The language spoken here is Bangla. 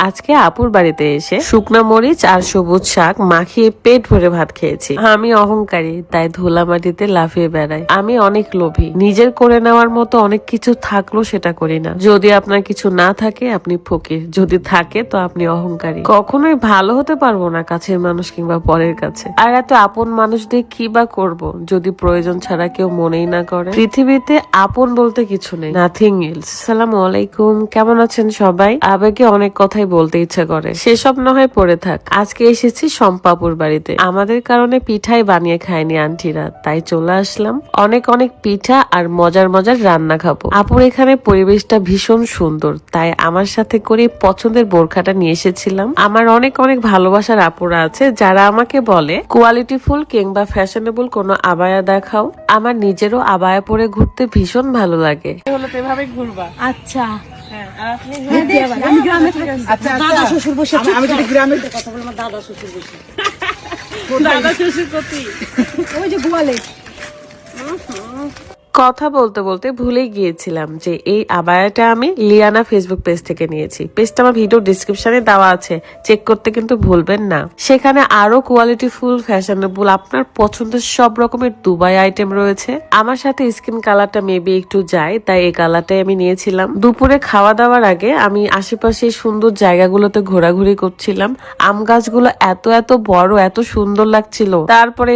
আজকে আপুর বাড়িতে এসে শুকনা মরিচ আর সবুজ শাক মাখিয়ে পেট ভরে ভাত খেয়েছি। আমি অহংকারী, তাই ধুলা মাটিতে লাফিয়ে বেড়াই। আমি অনেক লোভী, নিজের করে নেওয়ার মতো অনেক কিছু থাকলেও সেটা করি না। যদি আপনার কিছু না থাকে আপনি ফকির, যদি থাকে তো আপনি অহংকারী। কখনোই ভালো হতে পারবো না কাছের মানুষ কিংবা পরের কাছে। আর এত আপন মানুষ দিয়ে কি বা করবো যদি প্রয়োজন ছাড়া কেউ মনেই না করে। পৃথিবীতে আপন বলতে কিছু নেই, নাথিং এলস। আসসালামু আলাইকুম, কেমন আছেন সবাই? আবেগে অনেক কথাই বলতে ইচ্ছা করে, সেসব না হয় পড়ে থাক। আজকে এসেছি সম্পাপুর বাড়িতে। আমাদের কারণে পিঠাই বানিয়ে খায়নি আন্টিরা, তাই চলে আসলাম। অনেক অনেক পিঠা আর মজার মজার রান্না খাবো। আপুর এখানে পরিবেশটা ভীষণ সুন্দর, তাই আমার সাথে করে পছন্দের বোরখাটা নিয়ে এসেছিলাম। আমার অনেক অনেক ভালোবাসার আপুরা আছে যারা আমাকে বলে কোয়ালিটিফুল কিংবা ফ্যাশনেবল কোনো আবায়া দেখাও। আমার নিজেরও আবায়া পরে ঘুরতে ভীষণ ভালো লাগে। হলো তো এভাবে ঘুরবা। আচ্ছা আমি গ্রামে থাকি। দাদা শ্বশুর বসে আমি যদি গ্রামে কথা বলবো, আমার দাদা শ্বশুর বসে দাদা শ্বশুর কতি ওই যে গোয়ালে। কথা বলতে বলতে ভুলে গিয়েছিলাম যে এই আবায়াটা আমি লিয়ানা ফেসবুক পেজ থেকে নিয়েছি। পেজটা আমার ভিডিও ডিসক্রিপশনে দেওয়া আছে, চেক করতে কিন্তু ভুলবেন না। সেখানে আরো কোয়ালিটিফুল ফ্যাশনেবল আপনার পছন্দের সব রকমের দুবাই আইটেম রয়েছে। আমার সাথে স্কিন কালারটা মেবি একটু যায়, তাই এই কালারটাই আমি নিয়েছিলাম। দুপুরে খাওয়া দাওয়ার আগে আমি আশেপাশে সুন্দর জায়গাগুলোতে ঘোরাঘুরি করছিলাম। আম গাছগুলো এত এত বড়, এত সুন্দর লাগছিল। তারপরে